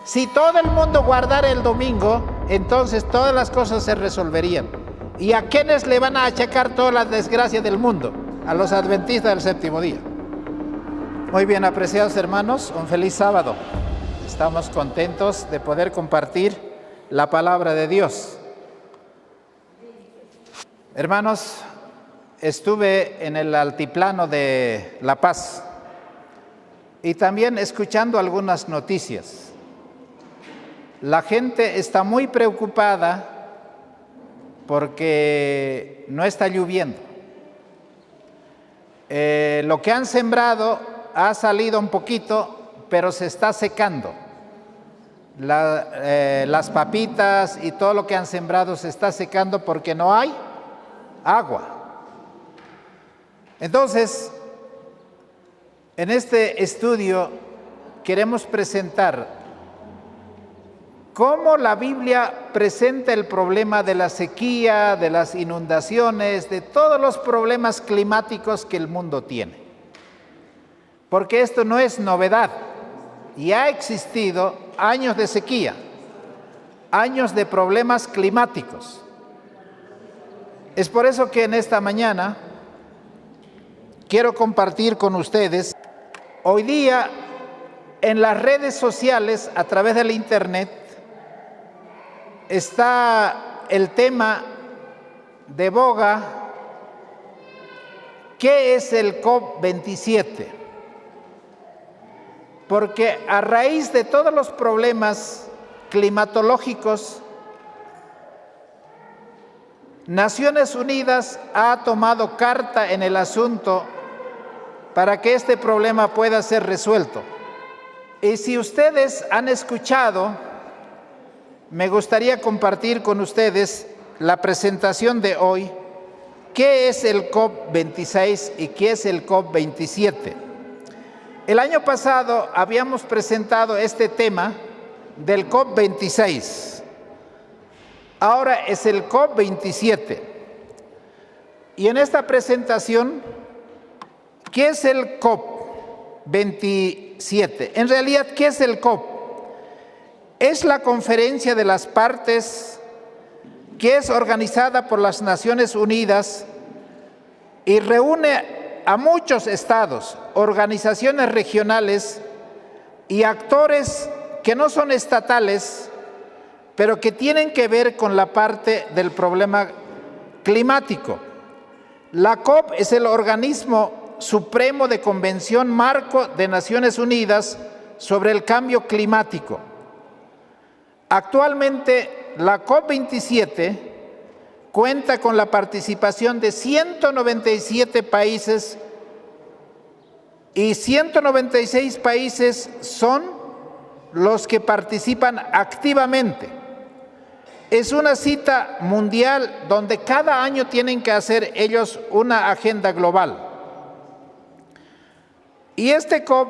Si todo el mundo guardara el domingo, entonces todas las cosas se resolverían. ¿Y a quiénes le van a achacar toda la desgracia del mundo? A los adventistas del séptimo día. Muy bien, apreciados hermanos, un feliz sábado. Estamos contentos de poder compartir la palabra de Dios. Hermanos, estuve en el altiplano de La Paz y también escuchando algunas noticias. La gente está muy preocupada porque no está lloviendo. Lo que han sembrado ha salido un poquito, pero se está secando. Las papitas y todo lo que han sembrado se está secando porque no hay agua. Entonces, en este estudio queremos presentar cómo la Biblia presenta el problema de la sequía, de las inundaciones, de todos los problemas climáticos que el mundo tiene. Porque esto no es novedad, y ha existido años de sequía, años de problemas climáticos. Es por eso que en esta mañana quiero compartir con ustedes, hoy día en las redes sociales, a través del internet, está el tema de boga, ¿qué es el COP27? Porque a raíz de todos los problemas climatológicos, Naciones Unidas ha tomado carta en el asunto para que este problema pueda ser resuelto. Y si ustedes han escuchado, me gustaría compartir con ustedes la presentación de hoy, qué es el COP26 y qué es el COP27. El año pasado habíamos presentado este tema del COP26. Ahora es el COP27. Y en esta presentación, ¿qué es el COP27? En realidad, ¿qué es el COP? Es la conferencia de las partes que es organizada por las Naciones Unidas y reúne a muchos estados, organizaciones regionales y actores que no son estatales, pero que tienen que ver con la parte del problema climático. La COP es el organismo supremo de Convención Marco de Naciones Unidas sobre el cambio climático. Actualmente, la COP27 cuenta con la participación de 197 países y 196 países son los que participan activamente. Es una cita mundial donde cada año tienen que hacer ellos una agenda global. Y este COP,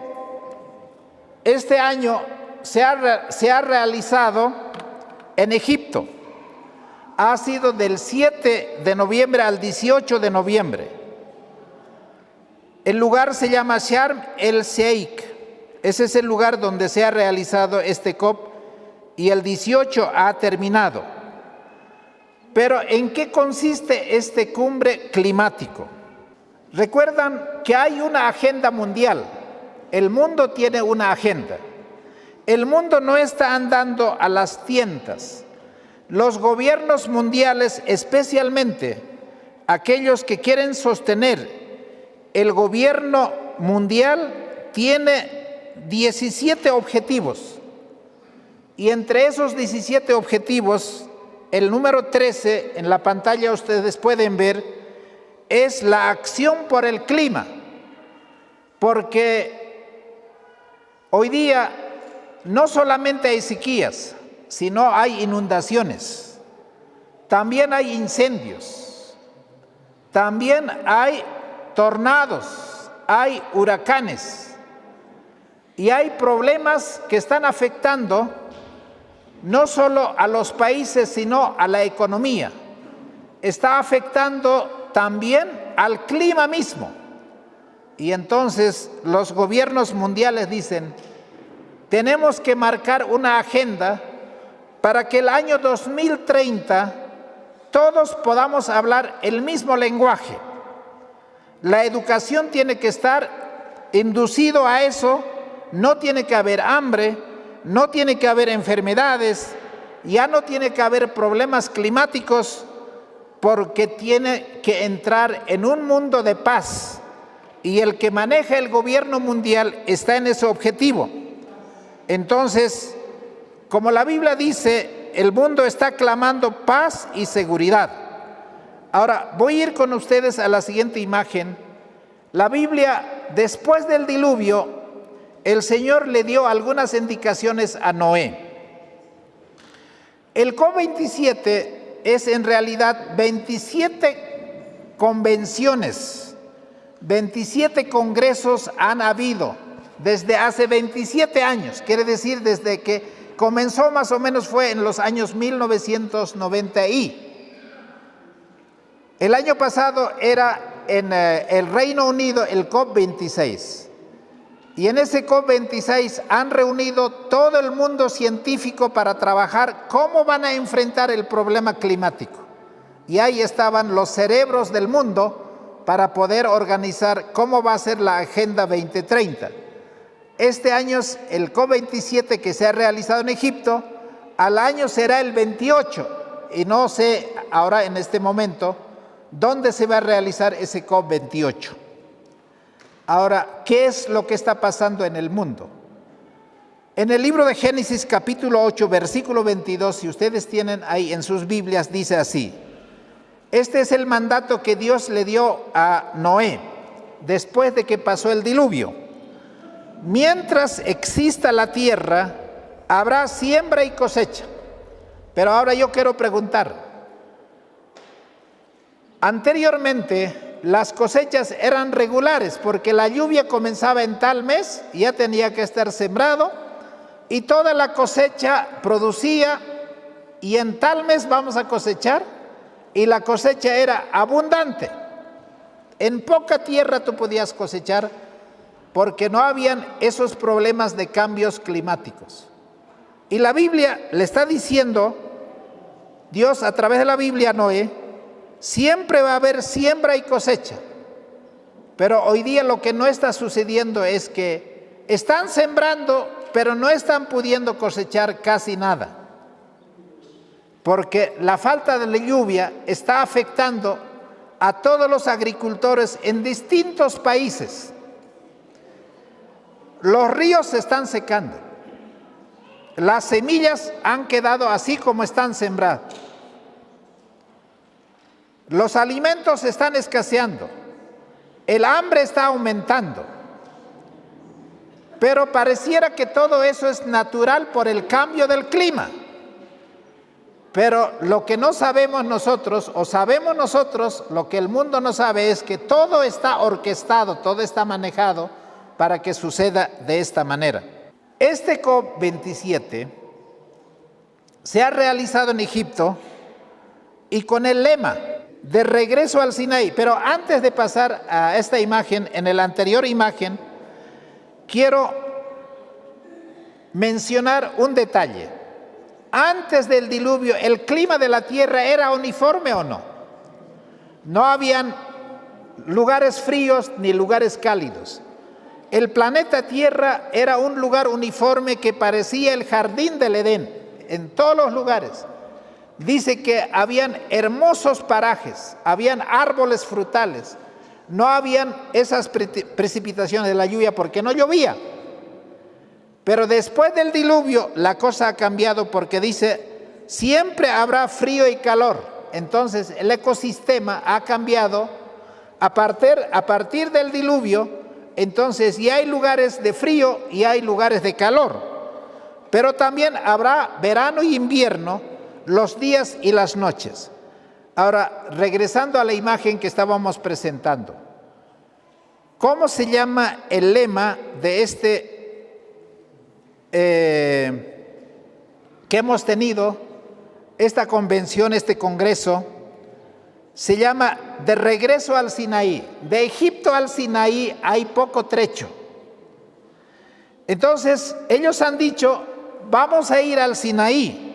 este año se ha realizado en Egipto. Ha sido del 7 de noviembre al 18 de noviembre. El lugar se llama Sharm el Sheikh. Ese es el lugar donde se ha realizado este COP y el 18 ha terminado. Pero ¿en qué consiste este cumbre climático? Recuerdan que hay una agenda mundial. El mundo tiene una agenda. El mundo no está andando a las tientas. Los gobiernos mundiales, especialmente aquellos que quieren sostener el gobierno mundial, tiene 17 objetivos. Y entre esos 17 objetivos, el número 13, en la pantalla ustedes pueden ver, es la acción por el clima. Porque hoy día no solamente hay sequías, sino hay inundaciones, también hay incendios, también hay tornados, hay huracanes y hay problemas que están afectando no solo a los países, sino a la economía. Está afectando también al clima mismo. Y entonces los gobiernos mundiales dicen, tenemos que marcar una agenda para que el año 2030 todos podamos hablar el mismo lenguaje. La educación tiene que estar inducido a eso, no tiene que haber hambre, no tiene que haber enfermedades, ya no tiene que haber problemas climáticos, porque tiene que entrar en un mundo de paz, y el que maneja el gobierno mundial está en ese objetivo. Entonces, como la Biblia dice, el mundo está clamando paz y seguridad. Ahora, voy a ir con ustedes a la siguiente imagen. La Biblia, después del diluvio, el Señor le dio algunas indicaciones a Noé. El COP27 es en realidad 27 convenciones, 27 congresos han habido desde hace 27 años, quiere decir desde que comenzó más o menos fue en los años 1990 El año pasado era en el Reino Unido el COP26. Y en ese COP26 han reunido todo el mundo científico para trabajar cómo van a enfrentar el problema climático. Y ahí estaban los cerebros del mundo para poder organizar cómo va a ser la Agenda 2030. Este año es el COP27 que se ha realizado en Egipto, al año será el 28, y no sé ahora en este momento dónde se va a realizar ese COP28. Ahora, ¿qué es lo que está pasando en el mundo? En el libro de Génesis capítulo 8, versículo 22, si ustedes tienen ahí en sus Biblias, dice así: este es el mandato que Dios le dio a Noé después de que pasó el diluvio. Mientras exista la tierra, habrá siembra y cosecha. Pero ahora yo quiero preguntar, anteriormente las cosechas eran regulares porque la lluvia comenzaba en tal mes y ya tenía que estar sembrado y toda la cosecha producía y en tal mes vamos a cosechar y la cosecha era abundante. En poca tierra tú podías cosechar porque no habían esos problemas de cambios climáticos. Y la Biblia le está diciendo, Dios a través de la Biblia a Noé, siempre va a haber siembra y cosecha. Pero hoy día lo que no está sucediendo es que están sembrando, pero no están pudiendo cosechar casi nada. Porque la falta de la lluvia está afectando a todos los agricultores en distintos países. Los ríos se están secando. Las semillas han quedado así como están sembradas. Los alimentos están escaseando. El hambre está aumentando. Pero pareciera que todo eso es natural por el cambio del clima. Pero lo que no sabemos nosotros, o sabemos nosotros, lo que el mundo no sabe es que todo está orquestado, todo está manejado para que suceda de esta manera. Este COP27 se ha realizado en Egipto y con el lema de regreso al Sinaí. Pero antes de pasar a esta imagen, en la anterior imagen, quiero mencionar un detalle. Antes del diluvio, ¿el clima de la tierra era uniforme o no? No habían lugares fríos ni lugares cálidos. El planeta Tierra era un lugar uniforme que parecía el jardín del Edén, en todos los lugares. Dice que habían hermosos parajes, habían árboles frutales, no habían esas precipitaciones de la lluvia porque no llovía. Pero después del diluvio la cosa ha cambiado porque dice, siempre habrá frío y calor. Entonces el ecosistema ha cambiado a partir del diluvio. Entonces ya hay lugares de frío y hay lugares de calor. Pero también habrá verano y invierno, los días y las noches. Ahora, regresando a la imagen que estábamos presentando. ¿Cómo se llama el lema de que hemos tenido, esta convención, este congreso? Se llama de regreso al Sinaí. De Egipto al Sinaí hay poco trecho. Entonces, ellos han dicho, vamos a ir al Sinaí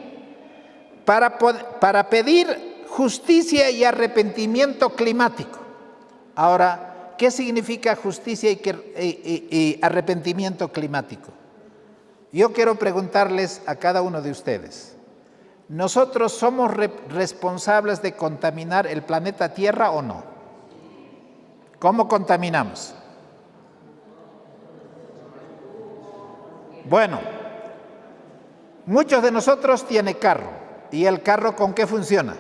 para pedir justicia y arrepentimiento climático. Ahora, ¿qué significa justicia y arrepentimiento climático? Yo quiero preguntarles a cada uno de ustedes, ¿nosotros somos responsables de contaminar el planeta Tierra o no? ¿Cómo contaminamos? Bueno, muchos de nosotros tienen carro. ¿Y el carro con qué funciona?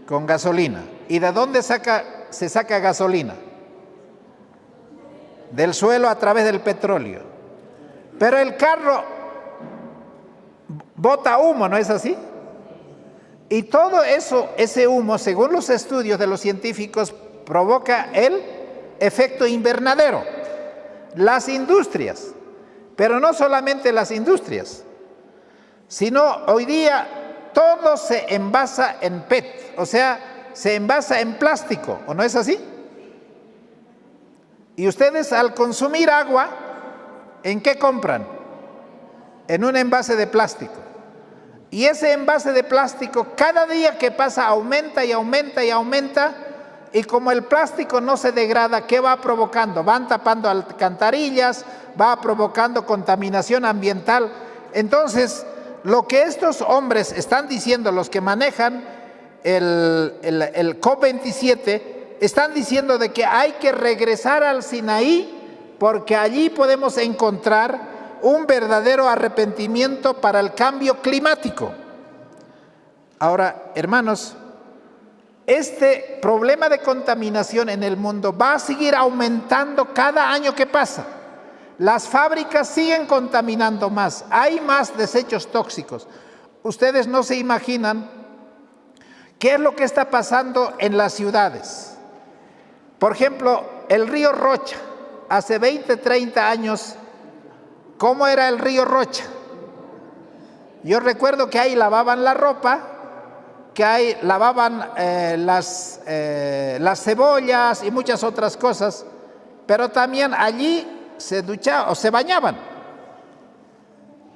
Con gasolina. ¿Y de dónde se saca gasolina? Del suelo a través del petróleo. Pero el carro bota humo, ¿no es así? Y todo eso, ese humo, según los estudios de los científicos, provoca el efecto invernadero. Las industrias, pero no solamente las industrias, sino hoy día todo se envasa en PET, o sea, se envasa en plástico, ¿o no es así? Y ustedes al consumir agua, ¿en qué compran? En un envase de plástico. Y ese envase de plástico cada día que pasa aumenta y aumenta y aumenta, y como el plástico no se degrada, ¿qué va provocando? Van tapando alcantarillas, va provocando contaminación ambiental. Entonces, lo que estos hombres están diciendo, los que manejan el COP27, están diciendo de que hay que regresar al Sinaí porque allí podemos encontrar un verdadero arrepentimiento para el cambio climático. Ahora, hermanos, este problema de contaminación en el mundo va a seguir aumentando cada año que pasa. Las fábricas siguen contaminando más, hay más desechos tóxicos. Ustedes no se imaginan qué es lo que está pasando en las ciudades. Por ejemplo, el río Rocha, hace 20, 30 años, ¿cómo era el río Rocha? Yo recuerdo que ahí lavaban la ropa, que ahí lavaban las cebollas y muchas otras cosas, pero también allí se duchaban o se bañaban.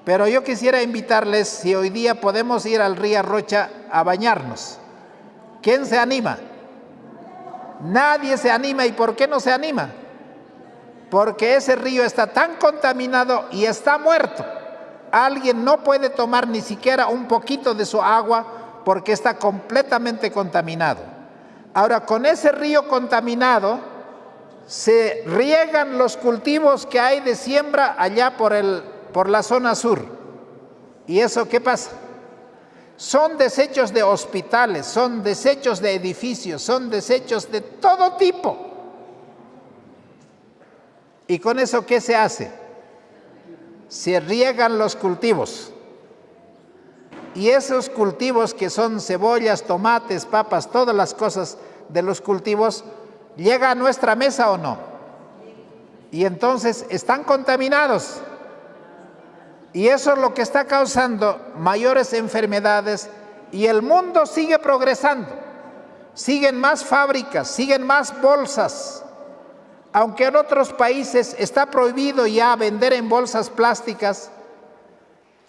Pero yo quisiera invitarles, si hoy día podemos ir al río Rocha a bañarnos. ¿Quién se anima? Nadie se anima. ¿Y por qué no se anima? Porque ese río está tan contaminado y está muerto. Alguien no puede tomar ni siquiera un poquito de su agua porque está completamente contaminado. Ahora, con ese río contaminado se riegan los cultivos que hay de siembra allá por la zona sur. ¿Y eso qué pasa? Son desechos de hospitales, son desechos de edificios, son desechos de todo tipo. ¿Y con eso qué se hace? Se riegan los cultivos. Y esos cultivos que son cebollas, tomates, papas, todas las cosas de los cultivos, ¿llega a nuestra mesa o no? Y entonces están contaminados. Y eso es lo que está causando mayores enfermedades y el mundo sigue progresando. Siguen más fábricas, siguen más bolsas. Aunque en otros países está prohibido ya vender en bolsas plásticas,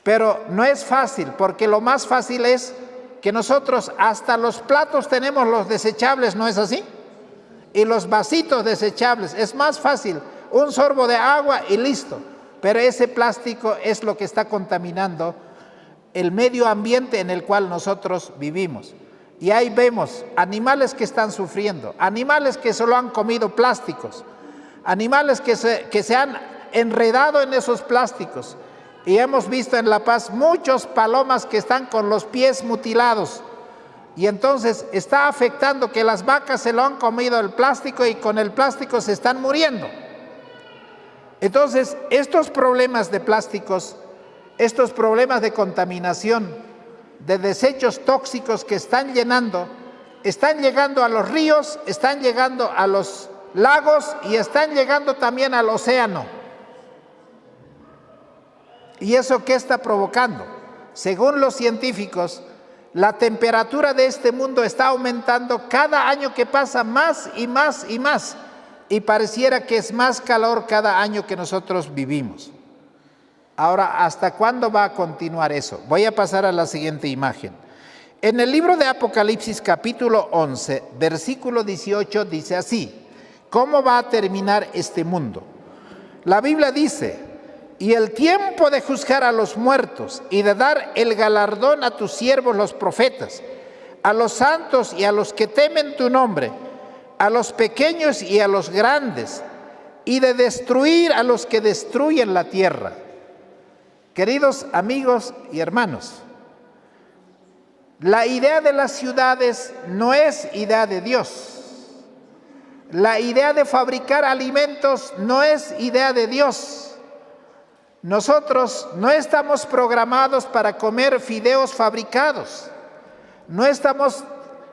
pero no es fácil, porque lo más fácil es que nosotros hasta los platos tenemos los desechables, ¿no es así? Y los vasitos desechables, es más fácil, un sorbo de agua y listo. Pero ese plástico es lo que está contaminando el medio ambiente en el cual nosotros vivimos. Y ahí vemos animales que están sufriendo, animales que solo han comido plásticos, animales que se han enredado en esos plásticos. Y hemos visto en La Paz muchos palomas que están con los pies mutilados. Y entonces está afectando que las vacas se lo han comido el plástico y con el plástico se están muriendo. Entonces, estos problemas de plásticos, estos problemas de contaminación, de desechos tóxicos que están llegando a los ríos, están llegando a los lagos y están llegando también al océano. ¿Y eso qué está provocando? Según los científicos, la temperatura de este mundo está aumentando cada año que pasa más y más y más. y pareciera que es más calor cada año que nosotros vivimos. Ahora, ¿hasta cuándo va a continuar eso? Voy a pasar a la siguiente imagen. En el libro de Apocalipsis capítulo 11, versículo 18 dice así: ¿cómo va a terminar este mundo? La Biblia dice: y el tiempo de juzgar a los muertos y de dar el galardón a tus siervos los profetas, a los santos y a los que temen tu nombre, a los pequeños y a los grandes, y de destruir a los que destruyen la tierra. Queridos amigos y hermanos, la idea de las ciudades no es idea de Dios. La idea de fabricar alimentos no es idea de Dios. Nosotros no estamos programados para comer fideos fabricados. No estamos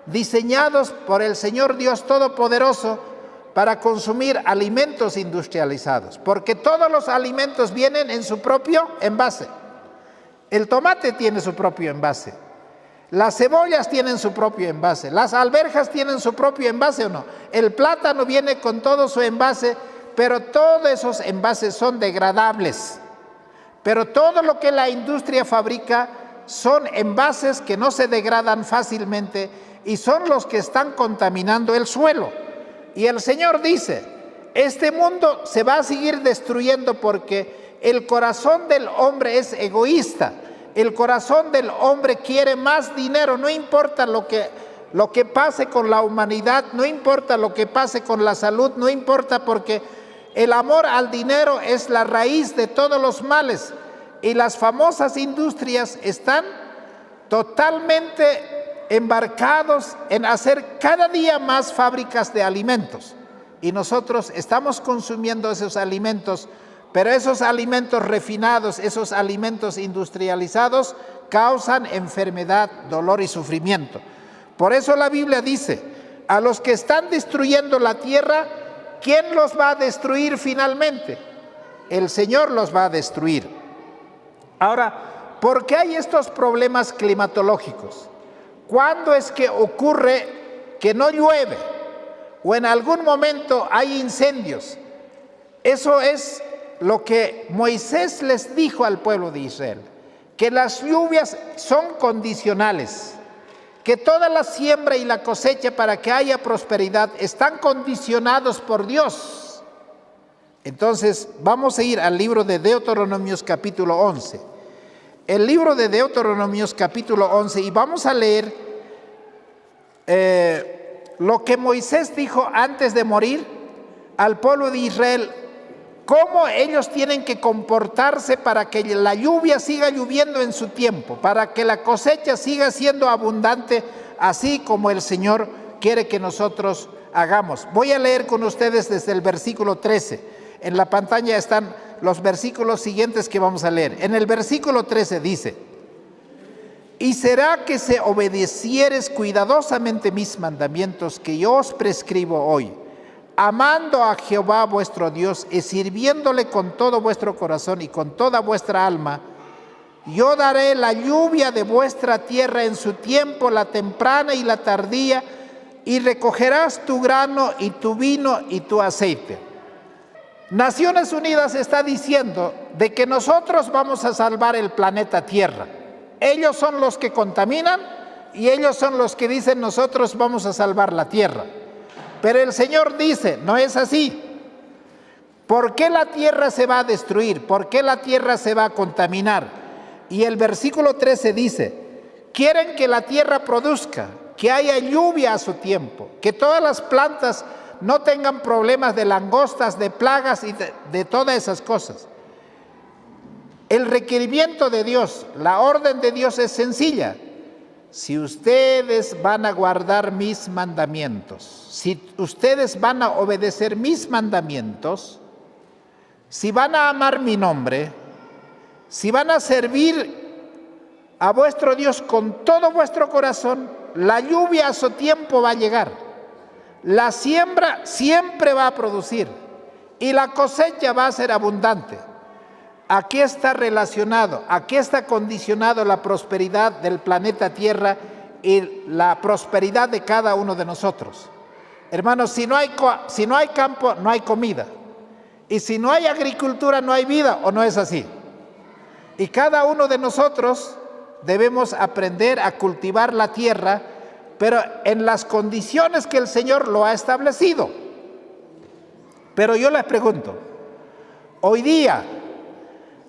diseñados por el Señor Dios Todopoderoso para consumir alimentos industrializados, porque todos los alimentos vienen en su propio envase. El tomate tiene su propio envase, las cebollas tienen su propio envase, las alberjas tienen su propio envase o no. El plátano viene con todo su envase, pero todos esos envases son degradables. Pero todo lo que la industria fabrica son envases que no se degradan fácilmente y son los que están contaminando el suelo. Y el Señor dice: este mundo se va a seguir destruyendo porque el corazón del hombre es egoísta. El corazón del hombre quiere más dinero, no importa lo que pase con la humanidad, no importa lo que pase con la salud, no importa, porque el amor al dinero es la raíz de todos los males. Y las famosas industrias están totalmente embarcados en hacer cada día más fábricas de alimentos. Y nosotros estamos consumiendo esos alimentos, pero esos alimentos refinados, esos alimentos industrializados, causan enfermedad, dolor y sufrimiento. Por eso la Biblia dice: a los que están destruyendo la tierra, ¿quién los va a destruir finalmente? El Señor los va a destruir. Ahora, ¿por qué hay estos problemas climatológicos? ¿Cuándo es que ocurre que no llueve? O en algún momento hay incendios. Eso es lo que Moisés les dijo al pueblo de Israel, que las lluvias son condicionales, que toda la siembra y la cosecha para que haya prosperidad están condicionados por Dios. Entonces vamos a ir al libro de Deuteronomios capítulo 11. El libro de Deuteronomios capítulo 11, y vamos a leer lo que Moisés dijo antes de morir al pueblo de Israel, cómo ellos tienen que comportarse para que la lluvia siga lloviendo en su tiempo, para que la cosecha siga siendo abundante, así como el Señor quiere que nosotros hagamos. Voy a leer con ustedes desde el versículo 13. En la pantalla están los versículos siguientes que vamos a leer. En el versículo 13 dice: y será que se obedecieres cuidadosamente mis mandamientos que yo os prescribo hoy, amando a Jehová vuestro Dios y sirviéndole con todo vuestro corazón y con toda vuestra alma, yo daré la lluvia de vuestra tierra en su tiempo, la temprana y la tardía, y recogerás tu grano y tu vino y tu aceite. Naciones Unidas está diciendo de que nosotros vamos a salvar el planeta Tierra. Ellos son los que contaminan y ellos son los que dicen nosotros vamos a salvar la Tierra. Pero el Señor dice, no es así. ¿Por qué la tierra se va a destruir? ¿Por qué la tierra se va a contaminar? Y el versículo 13 dice: quieren que la tierra produzca, que haya lluvia a su tiempo, que todas las plantas no tengan problemas de langostas, de plagas y de todas esas cosas. El requerimiento de Dios, la orden de Dios es sencilla: si ustedes van a guardar mis mandamientos, si ustedes van a obedecer mis mandamientos, si van a amar mi nombre, si van a servir a vuestro Dios con todo vuestro corazón, la lluvia a su tiempo va a llegar. La siembra siempre va a producir y la cosecha va a ser abundante. Aquí está relacionado, aquí está condicionado la prosperidad del planeta Tierra y la prosperidad de cada uno de nosotros. Hermanos, si no hay campo, no hay comida. Y si no hay agricultura, no hay vida, ¿o no es así? Y cada uno de nosotros debemos aprender a cultivar la tierra, pero en las condiciones que el Señor lo ha establecido. Pero yo les pregunto, hoy día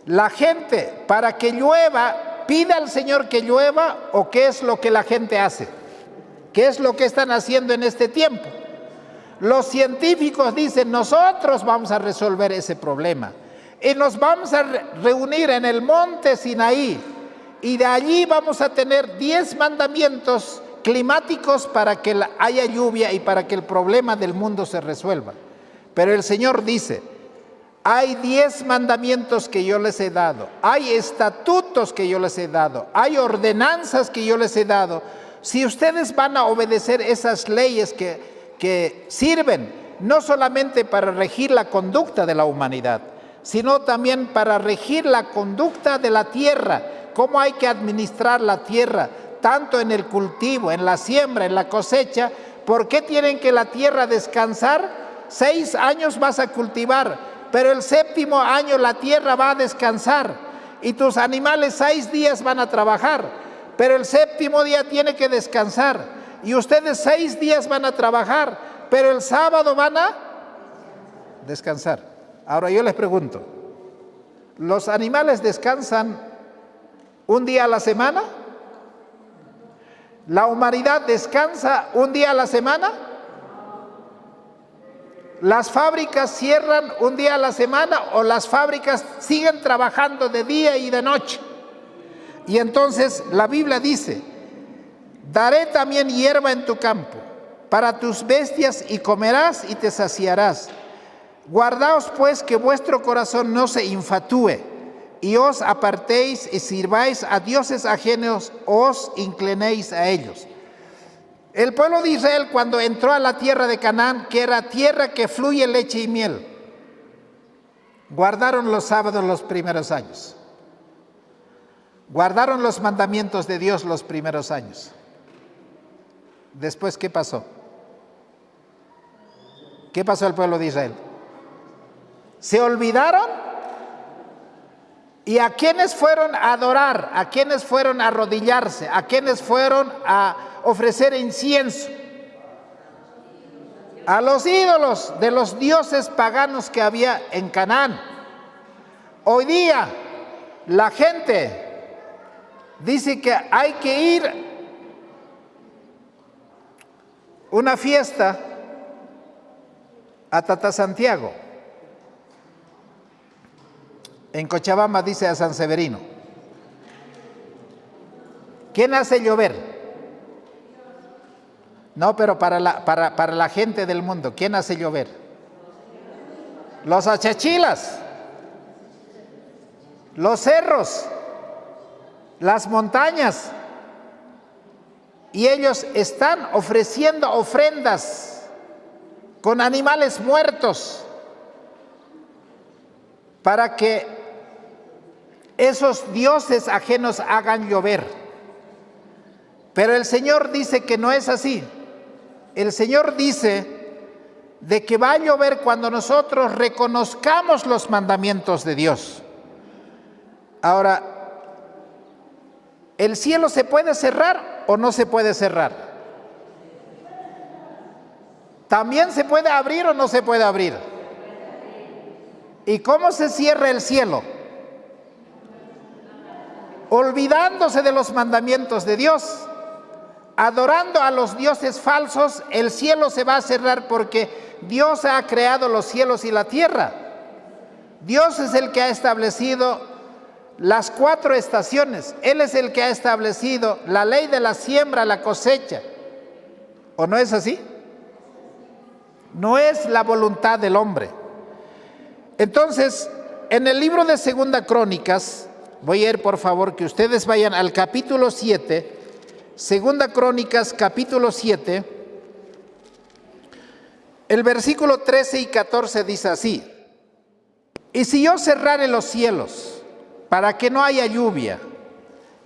la gente para que llueva pide al Señor que llueva, ¿o qué es lo que la gente hace? ¿Qué es lo que están haciendo en este tiempo? Los científicos dicen, nosotros vamos a resolver ese problema y nos vamos a reunir en el monte Sinaí y de allí vamos a tener 10 mandamientos climáticos para que haya lluvia y para que el problema del mundo se resuelva. Pero el Señor dice, hay 10 mandamientos que yo les he dado, hay estatutos que yo les he dado, hay ordenanzas que yo les he dado. Si ustedes van a obedecer esas leyes que sirven no solamente para regir la conducta de la humanidad, sino también para regir la conducta de la tierra, cómo hay que administrar la tierra, tanto en el cultivo, en la siembra, en la cosecha. ¿Por qué tienen que la tierra descansar? 6 años vas a cultivar, pero el 7º año la tierra va a descansar y tus animales 6 días van a trabajar, pero el 7º día tiene que descansar. Y ustedes 6 días van a trabajar, pero el sábado van a descansar. Ahora yo les pregunto, ¿los animales descansan un día a la semana? ¿La humanidad descansa un día a la semana? ¿Las fábricas cierran un día a la semana o las fábricas siguen trabajando de día y de noche? Y entonces la Biblia dice, daré también hierba en tu campo, para tus bestias, y comerás y te saciarás. Guardaos pues que vuestro corazón no se infatúe, y os apartéis y sirváis a dioses ajenos, os inclinéis a ellos. El pueblo de Israel, cuando entró a la tierra de Canaán, que era tierra que fluye leche y miel, guardaron los sábados los primeros años. Guardaron los mandamientos de Dios los primeros años. Después, ¿qué pasó? ¿Qué pasó al pueblo de Israel? ¿Se olvidaron? ¿Y a quiénes fueron a adorar? ¿A quiénes fueron a arrodillarse? ¿A quiénes fueron a ofrecer incienso? A los ídolos de los dioses paganos que había en Canaán. Hoy día la gente dice que hay que ir una fiesta a Tata Santiago. En Cochabamba dice a San Severino. ¿Quién hace llover? No, pero para la gente del mundo, ¿quién hace llover? Los achachilas, los cerros, las montañas. Y ellos están ofreciendo ofrendas con animales muertos para que esos dioses ajenos hagan llover. Pero el Señor dice que no es así. El Señor dice de que va a llover cuando nosotros reconozcamos los mandamientos de Dios. Ahora, ¿el cielo se puede cerrar o no se puede cerrar? ¿También se puede abrir o no se puede abrir? ¿Y cómo se cierra el cielo? Olvidándose de los mandamientos de Dios, adorando a los dioses falsos. El cielo se va a cerrar porque Dios ha creado los cielos y la tierra. Dios es el que ha establecido las 4 estaciones. Él es el que ha establecido la ley de la siembra, la cosecha. ¿O no es así? No es la voluntad del hombre. Entonces, en el libro de Segunda Crónicas, voy a ir por favor que ustedes vayan al capítulo 7, Segunda Crónicas, capítulo 7, el versículo 13 y 14 dice así: y si yo cerrare los cielos para que no haya lluvia,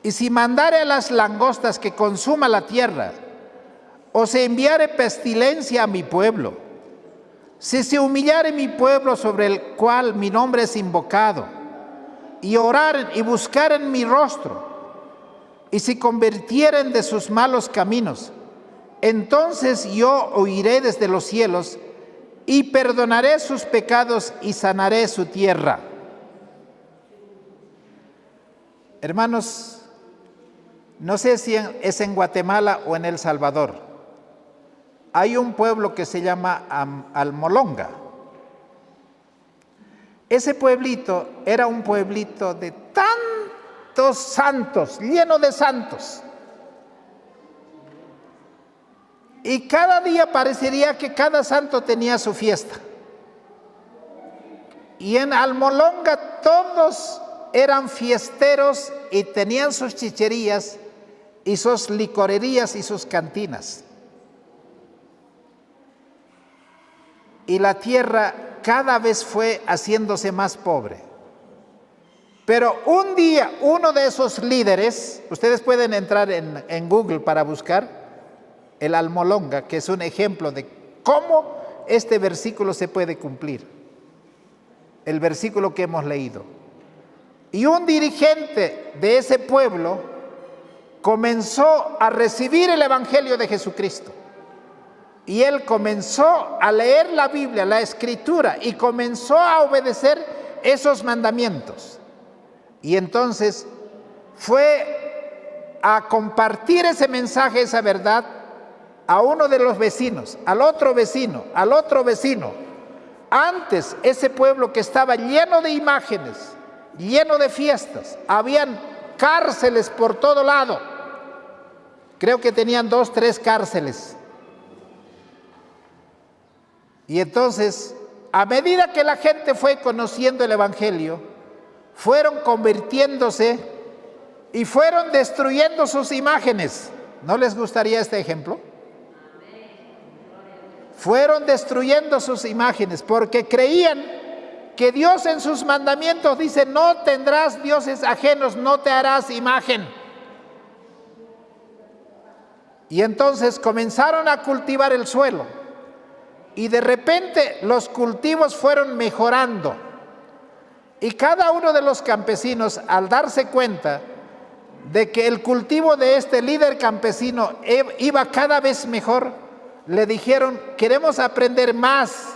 y si mandare a las langostas que consuma la tierra, o se enviare pestilencia a mi pueblo, si se humillare mi pueblo sobre el cual mi nombre es invocado, y oraren y buscaren mi rostro, y si convirtieren de sus malos caminos, entonces yo oiré desde los cielos y perdonaré sus pecados y sanaré su tierra. Hermanos, no sé si es en Guatemala o en El Salvador, hay un pueblo que se llama Almolonga. Ese pueblito era un pueblito de tantos santos, lleno de santos. Y cada día parecería que cada santo tenía su fiesta. Y en Almolonga todos eran fiesteros y tenían sus chicherías y sus licorerías y sus cantinas. Y la tierra cada vez fue haciéndose más pobre. Pero un día uno de esos líderes, ustedes pueden entrar en Google para buscar el Almolonga, que es un ejemplo de cómo este versículo se puede cumplir, el versículo que hemos leído. Y un dirigente de ese pueblo comenzó a recibir el Evangelio de Jesucristo. Y él comenzó a leer la Biblia, la Escritura, y comenzó a obedecer esos mandamientos. Y entonces fue a compartir ese mensaje, esa verdad, a uno de los vecinos, al otro vecino, al otro vecino. Antes, ese pueblo que estaba lleno de imágenes, lleno de fiestas, habían cárceles por todo lado. Creo que tenían 2, 3 cárceles. Y entonces, a medida que la gente fue conociendo el Evangelio, fueron convirtiéndose y fueron destruyendo sus imágenes. ¿No les gustaría este ejemplo? Fueron destruyendo sus imágenes porque creían que Dios en sus mandamientos dice: no tendrás dioses ajenos, no te harás imagen. Y entonces comenzaron a cultivar el suelo. Y de repente los cultivos fueron mejorando. Y cada uno de los campesinos, al darse cuenta de que el cultivo de este líder campesino iba cada vez mejor, le dijeron: queremos aprender más.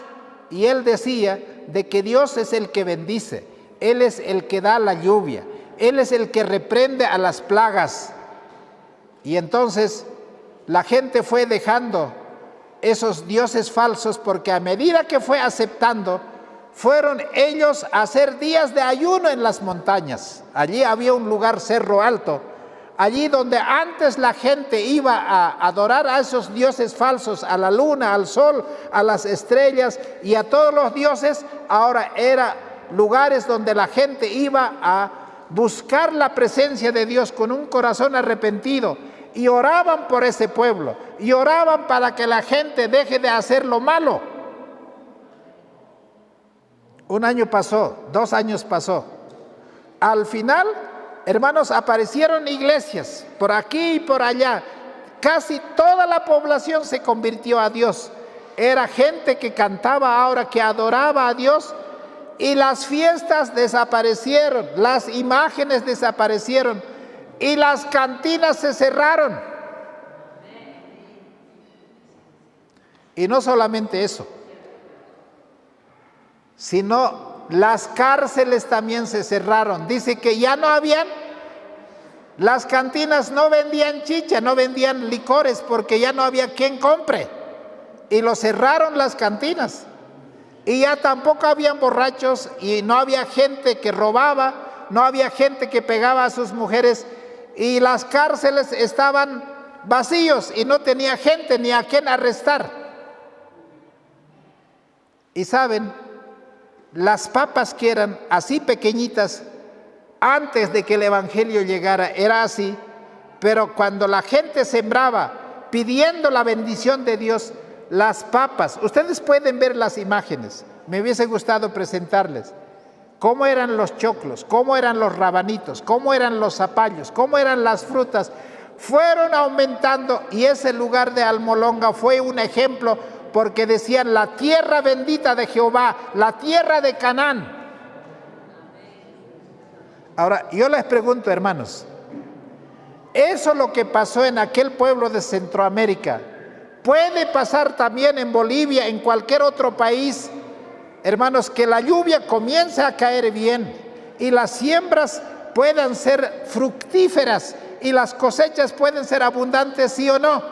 Y él decía de que Dios es el que bendice, Él es el que da la lluvia, Él es el que reprende a las plagas. Y entonces la gente fue dejando esos dioses falsos, porque a medida que fue aceptando, fueron ellos a hacer días de ayuno en las montañas. Allí había un lugar, Cerro Alto, allí donde antes la gente iba a adorar a esos dioses falsos, a la luna, al sol, a las estrellas y a todos los dioses. Ahora eran lugares donde la gente iba a buscar la presencia de Dios con un corazón arrepentido, y oraban por ese pueblo, y oraban para que la gente deje de hacer lo malo. Un año pasó, 2 años pasó. Al final, hermanos, aparecieron iglesias por aquí y por allá. Casi toda la población se convirtió a Dios. Era gente que cantaba ahora, que adoraba a Dios, y las fiestas desaparecieron, las imágenes desaparecieron, y las cantinas se cerraron. Y no solamente eso, sino las cárceles también se cerraron. Dice que ya no habían, las cantinas no vendían chicha, no vendían licores, porque ya no había quien compre. Y lo cerraron las cantinas. Y ya tampoco habían borrachos, y no había gente que robaba, no había gente que pegaba a sus mujeres, y las cárceles estaban vacíos y no tenía gente ni a quien arrestar. Y saben, las papas que eran así pequeñitas, antes de que el Evangelio llegara, era así, pero cuando la gente sembraba pidiendo la bendición de Dios, las papas, ustedes pueden ver las imágenes, me hubiese gustado presentarles cómo eran los choclos, cómo eran los rabanitos, cómo eran los zapallos, cómo eran las frutas. fueron aumentando, y ese lugar de Almolonga fue un ejemplo, porque decían la tierra bendita de Jehová, la tierra de Canaán. Ahora, yo les pregunto, hermanos, eso lo que pasó en aquel pueblo de Centroamérica, ¿puede pasar también en Bolivia, en cualquier otro país? Hermanos, que la lluvia comience a caer bien y las siembras puedan ser fructíferas y las cosechas pueden ser abundantes, ¿sí o no?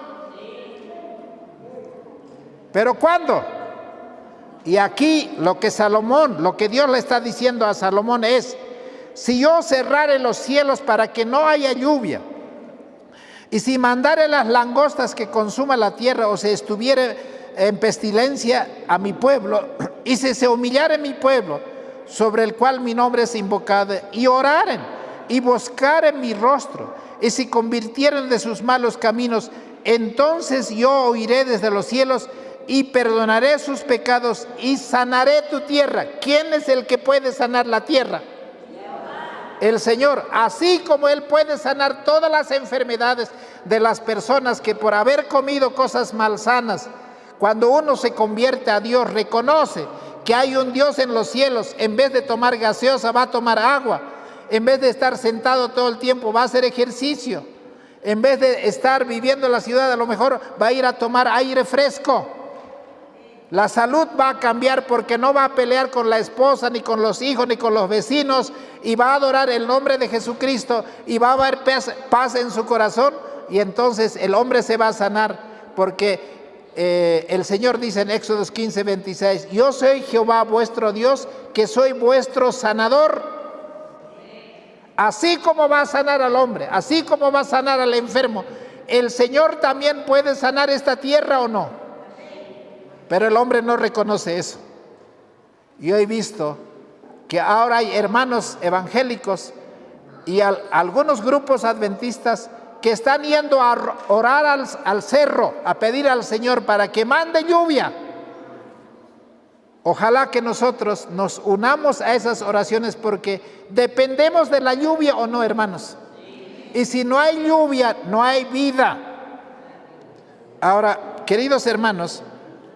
¿Pero cuándo? Y aquí lo que Dios le está diciendo a Salomón es: si yo cerrare los cielos para que no haya lluvia, y si mandare las langostas que consuma la tierra, o se estuviere en pestilencia a mi pueblo, y si se humillare mi pueblo, sobre el cual mi nombre es invocado, y oraren, y buscaren mi rostro, y si convirtieren de sus malos caminos, entonces yo oiré desde los cielos, y perdonaré sus pecados, y sanaré tu tierra. ¿Quién es el que puede sanar la tierra? El Señor. Así como Él puede sanar todas las enfermedades de las personas que por haber comido cosas malsanas, cuando uno se convierte a Dios, reconoce que hay un Dios en los cielos, en vez de tomar gaseosa va a tomar agua, en vez de estar sentado todo el tiempo va a hacer ejercicio, en vez de estar viviendo en la ciudad a lo mejor va a ir a tomar aire fresco. La salud va a cambiar, porque no va a pelear con la esposa, ni con los hijos, ni con los vecinos, y va a adorar el nombre de Jesucristo, y va a haber paz en su corazón, y entonces el hombre se va a sanar, porque el Señor dice en Éxodo 15, 26, yo soy Jehová vuestro Dios, que soy vuestro sanador. Así como va a sanar al hombre, así como va a sanar al enfermo, el Señor también puede sanar esta tierra, ¿o no? Pero el hombre no reconoce eso. Yo he visto que ahora hay hermanos evangélicos y algunos grupos adventistas que están yendo a orar al cerro, a pedir al Señor para que mande lluvia. Ojalá que nosotros nos unamos a esas oraciones, porque dependemos de la lluvia, ¿o no, hermanos? Y si no hay lluvia, no hay vida. Ahora, queridos hermanos,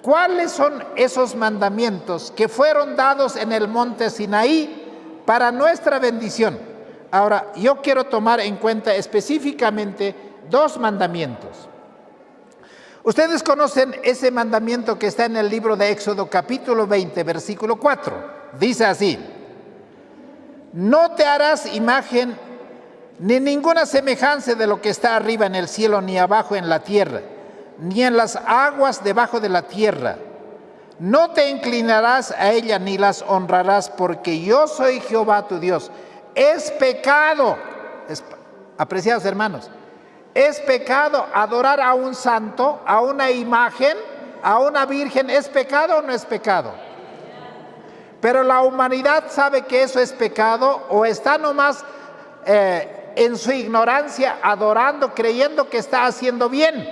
¿cuáles son esos mandamientos que fueron dados en el monte Sinaí para nuestra bendición? Ahora, yo quiero tomar en cuenta específicamente dos mandamientos. Ustedes conocen ese mandamiento que está en el libro de Éxodo capítulo 20, versículo 4. Dice así: no te harás imagen ni ninguna semejanza de lo que está arriba en el cielo, ni abajo en la tierra, ni en las aguas debajo de la tierra. No te inclinarás a ella ni las honrarás, porque yo soy Jehová tu Dios. Es pecado, apreciados hermanos, es pecado adorar a un santo, a una imagen, a una virgen. ¿Es pecado o no es pecado? Pero la humanidad sabe que eso es pecado, o está nomás en su ignorancia adorando, creyendo que está haciendo bien.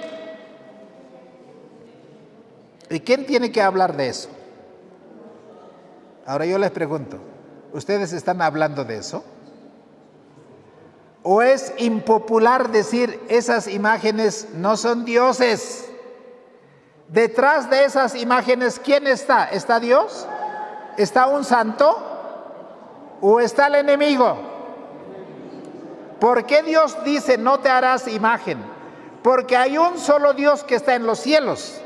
¿Y quién tiene que hablar de eso? Ahora yo les pregunto, ¿ustedes están hablando de eso? ¿O es impopular decir esas imágenes no son dioses? Detrás de esas imágenes, ¿quién está? ¿Está Dios? ¿Está un santo? ¿O está el enemigo? ¿Por qué Dios dice no te harás imagen? Porque hay un solo Dios que está en los cielos.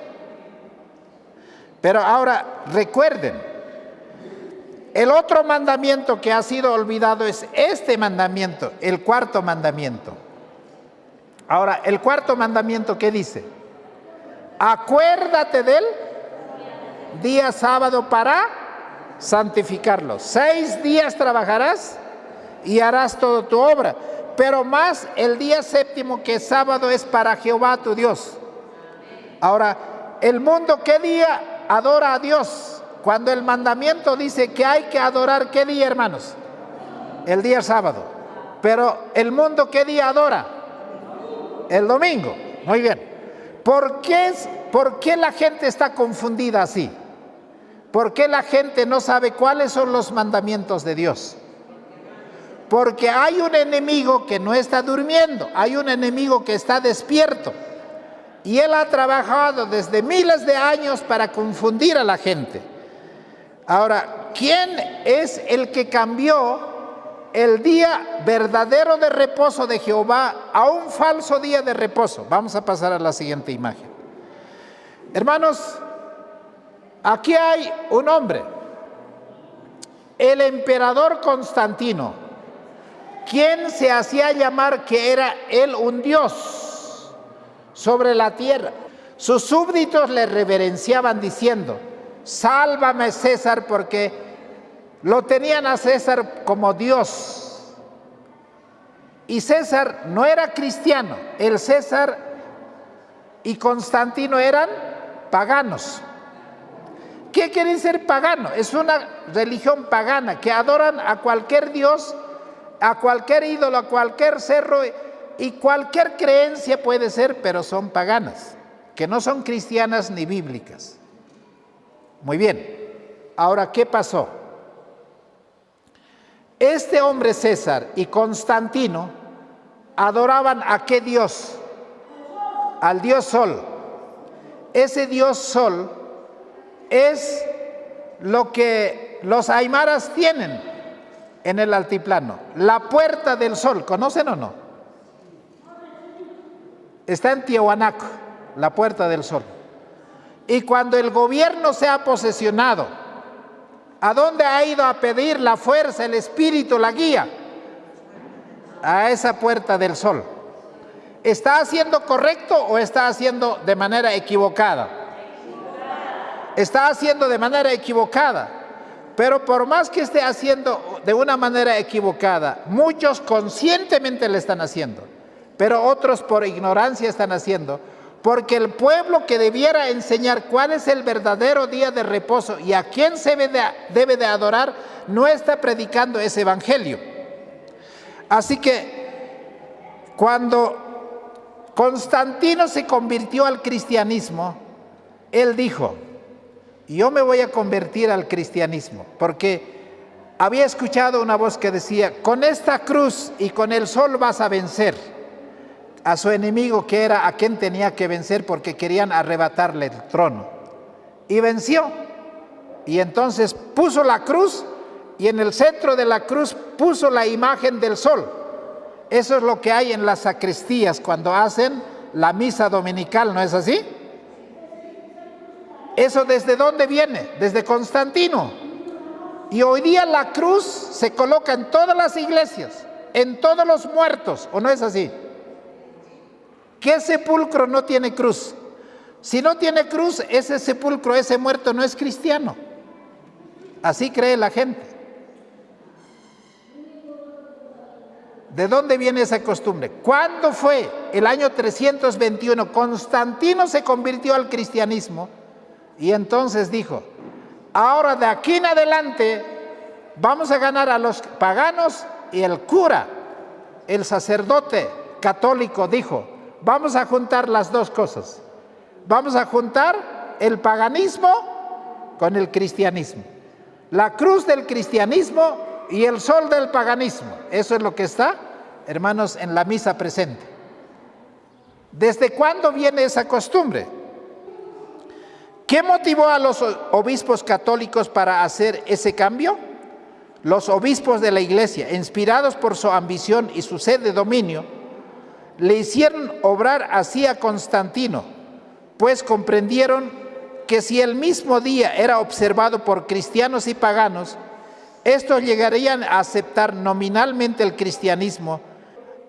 Pero ahora recuerden, el otro mandamiento que ha sido olvidado es este mandamiento, el cuarto mandamiento. Ahora, el cuarto mandamiento, ¿qué dice? Acuérdate del día sábado para santificarlo. 6 días trabajarás y harás toda tu obra, pero más el día séptimo, que es sábado, es para Jehová tu Dios. Ahora, el mundo, ¿qué día adora a Dios? Cuando el mandamiento dice que hay que adorar, ¿qué día, hermanos? El día sábado. Pero el mundo, ¿qué día adora? El domingo. Muy bien. ¿Por qué la gente está confundida así? ¿Por qué la gente no sabe cuáles son los mandamientos de Dios? porque hay un enemigo que no está durmiendo, hay un enemigo que está despierto. Y él ha trabajado desde miles de años para confundir a la gente. Ahora, ¿quién es el que cambió el día verdadero de reposo de Jehová a un falso día de reposo? Vamos a pasar a la siguiente imagen. Hermanos, aquí hay un hombre, el emperador Constantino, quien se hacía llamar que era él un dios sobre la tierra. Sus súbditos le reverenciaban diciendo: sálvame, César, porque lo tenían a César como Dios. Y César no era cristiano, el César y Constantino eran paganos. ¿Qué quiere decir pagano? Es una religión pagana que adoran a cualquier dios, a cualquier ídolo, a cualquier cerro, y cualquier creencia puede ser, pero son paganas, que no son cristianas ni bíblicas. Muy bien, ahora, ¿qué pasó? Este hombre César y Constantino adoraban ¿a qué dios? Al dios Sol. Ese dios Sol es lo que los aymaras tienen en el altiplano, la puerta del sol. ¿Conocen o no? Está en Tiahuanaco, la puerta del sol. Y cuando el gobierno se ha posesionado, ¿a dónde ha ido a pedir la fuerza, el espíritu, la guía? A esa puerta del sol. ¿Está haciendo correcto o está haciendo de manera equivocada? Está haciendo de manera equivocada. Pero por más que esté haciendo de una manera equivocada, muchos conscientemente le están haciendo, pero otros por ignorancia están haciendo, porque el pueblo que debiera enseñar cuál es el verdadero día de reposo y a quién se debe de adorar, no está predicando ese evangelio. Así que cuando Constantino se convirtió al cristianismo, él dijo: yo me voy a convertir al cristianismo, porque había escuchado una voz que decía: con esta cruz y con el sol vas a vencer a su enemigo, que era a quien tenía que vencer, porque querían arrebatarle el trono. Y venció. Y entonces puso la cruz, y en el centro de la cruz puso la imagen del sol. Eso es lo que hay en las sacristías cuando hacen la misa dominical, ¿no es así? ¿Eso desde dónde viene? Desde Constantino. Y hoy día la cruz se coloca en todas las iglesias, en todos los muertos, ¿o no es así? ¿Qué sepulcro no tiene cruz? Si no tiene cruz, ese sepulcro, ese muerto no es cristiano. Así cree la gente. ¿De dónde viene esa costumbre? ¿Cuándo fue? El año 321, Constantino se convirtió al cristianismo. Y entonces dijo: ahora de aquí en adelante vamos a ganar a los paganos. Y el cura, el sacerdote católico, dijo: vamos a juntar las dos cosas. Vamos a juntar el paganismo con el cristianismo. La cruz del cristianismo y el sol del paganismo. Eso es lo que está, hermanos, en la misa presente. ¿Desde cuándo viene esa costumbre? ¿Qué motivó a los obispos católicos para hacer ese cambio? Los obispos de la iglesia, inspirados por su ambición y su sed de dominio, le hicieron obrar así a Constantino, pues comprendieron que si el mismo día era observado por cristianos y paganos, estos llegarían a aceptar nominalmente el cristianismo,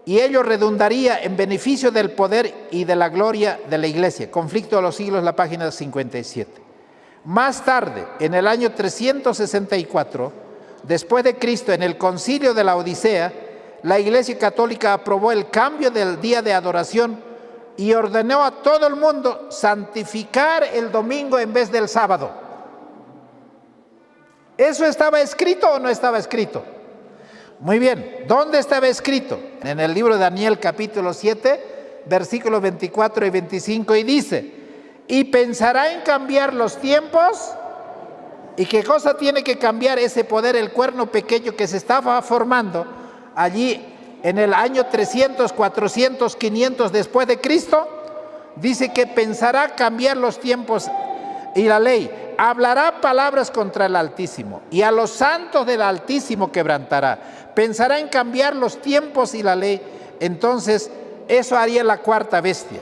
y ello redundaría en beneficio del poder y de la gloria de la iglesia. Conflicto de los siglos, la página 57. Más tarde, en el año 364, después de Cristo, en el concilio de la Odisea, la Iglesia Católica aprobó el cambio del día de adoración y ordenó a todo el mundo santificar el domingo en vez del sábado. ¿Eso estaba escrito o no estaba escrito? Muy bien, ¿dónde estaba escrito? En el libro de Daniel, capítulo 7, versículos 24 y 25, y dice: y pensará en cambiar los tiempos. ¿Y qué cosa tiene que cambiar ese poder, el cuerno pequeño que se estaba formando? allí en el año 300, 400, 500 después de Cristo, dice que pensará cambiar los tiempos y la ley, hablará palabras contra el Altísimo y a los santos del Altísimo quebrantará, pensará en cambiar los tiempos y la ley. Entonces eso haría la cuarta bestia.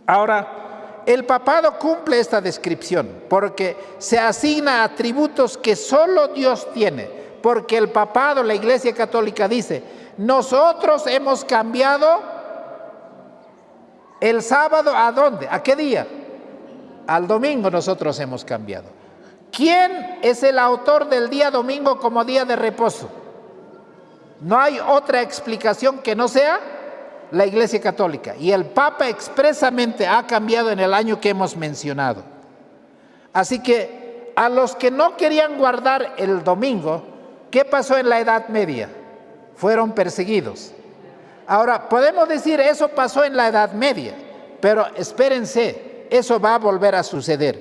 Ahora, el papado cumple esta descripción porque se asigna atributos que solo Dios tiene, porque el papado, la Iglesia Católica dice, nosotros hemos cambiado el sábado, ¿a dónde? ¿A qué día? Al domingo nosotros hemos cambiado. ¿Quién es el autor del día domingo como día de reposo? No hay otra explicación que no sea la Iglesia Católica. Y el Papa expresamente ha cambiado en el año que hemos mencionado. Así que a los que no querían guardar el domingo, ¿qué pasó en la Edad Media? Fueron perseguidos. Ahora, podemos decir eso pasó en la Edad Media, pero espérense, eso va a volver a suceder.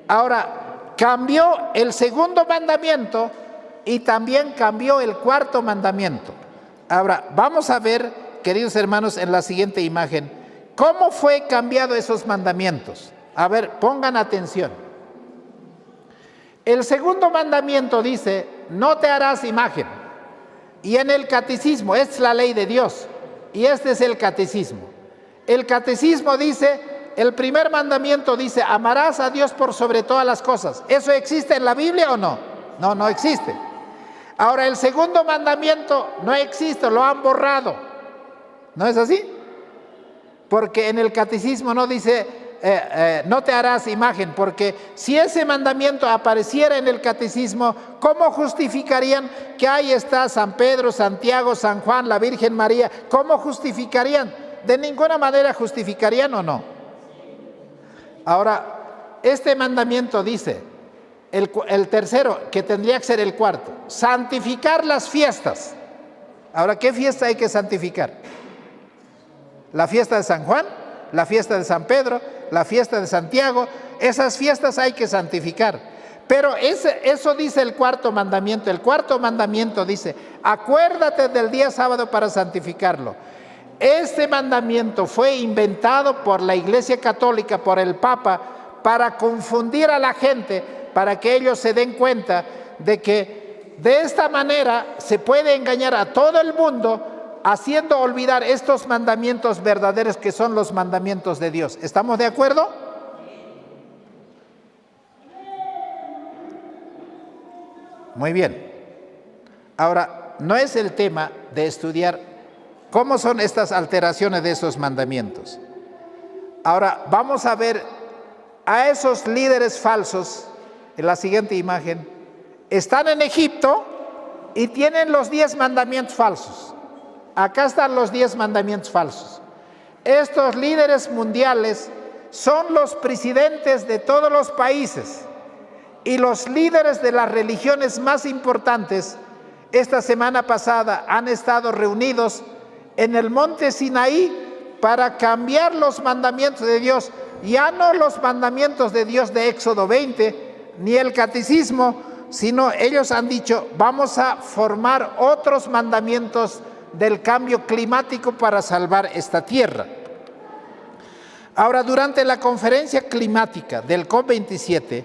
Ahora, cambió el segundo mandamiento y también cambió el cuarto mandamiento. Ahora, vamos a ver, queridos hermanos, en la siguiente imagen, cómo fue cambiado esos mandamientos. A ver, pongan atención. El segundo mandamiento dice, no te harás imagen. Y en el catecismo, es la ley de Dios. Y este es el catecismo. El catecismo dice, el primer mandamiento dice, amarás a Dios por sobre todas las cosas. ¿Eso existe en la Biblia o no? No, no existe. Ahora, el segundo mandamiento no existe, lo han borrado. ¿No es así? Porque en el catecismo no dice, no te harás imagen, porque si ese mandamiento apareciera en el catecismo, ¿cómo justificarían que ahí está San Pedro, Santiago, San Juan, la Virgen María? ¿Cómo justificarían? De ninguna manera justificarían, ¿o no? Ahora, este mandamiento dice, el tercero, que tendría que ser el cuarto, santificar las fiestas. Ahora, ¿qué fiesta hay que santificar? La fiesta de San Juan, la fiesta de San Pedro, la fiesta de Santiago, esas fiestas hay que santificar. Pero eso dice el cuarto mandamiento. El cuarto mandamiento dice, acuérdate del día sábado para santificarlo. Este mandamiento fue inventado por la Iglesia Católica, por el Papa, para confundir a la gente, para que ellos se den cuenta de que de esta manera se puede engañar a todo el mundo, haciendo olvidar estos mandamientos verdaderos que son los mandamientos de Dios. ¿Estamos de acuerdo? Muy bien. Ahora, no es el tema de estudiar cómo son estas alteraciones de esos mandamientos. Ahora, vamos a ver a esos líderes falsos en la siguiente imagen. Están en Egipto y tienen los 10 mandamientos falsos. Acá están los 10 mandamientos falsos. Estos líderes mundiales son los presidentes de todos los países y los líderes de las religiones más importantes. Esta semana pasada han estado reunidos en el monte Sinaí para cambiar los mandamientos de Dios, ya no los mandamientos de Dios de Éxodo 20, ni el catecismo, sino ellos han dicho, vamos a formar otros mandamientos del cambio climático para salvar esta tierra. Ahora, durante la conferencia climática del COP27,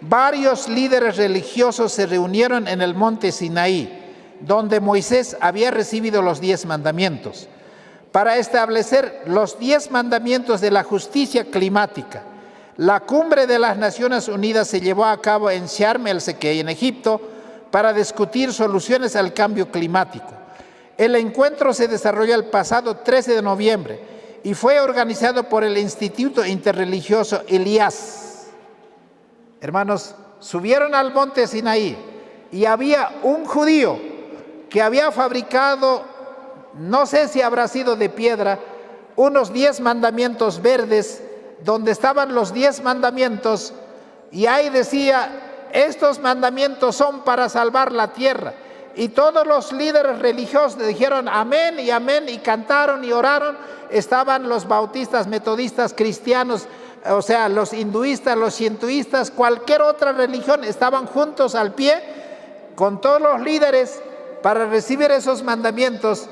varios líderes religiosos se reunieron en el monte Sinaí, donde Moisés había recibido los 10 mandamientos, para establecer los 10 mandamientos de la justicia climática. La cumbre de las Naciones Unidas se llevó a cabo en Sharm el-Sheikh, en Egipto, para discutir soluciones al cambio climático. El encuentro se desarrolló el pasado 13 de noviembre y fue organizado por el Instituto Interreligioso Elías. Hermanos, subieron al monte Sinaí y había un judío que había fabricado, no sé si habrá sido de piedra, unos 10 mandamientos verdes, donde estaban los 10 mandamientos, y ahí decía, estos mandamientos son para salvar la tierra. Y todos los líderes religiosos dijeron amén, y cantaron y oraron. Estaban los bautistas, metodistas, cristianos, o sea, los hinduistas, los shintoístas, cualquier otra religión, estaban juntos al pie con todos los líderes para recibir esos mandamientos.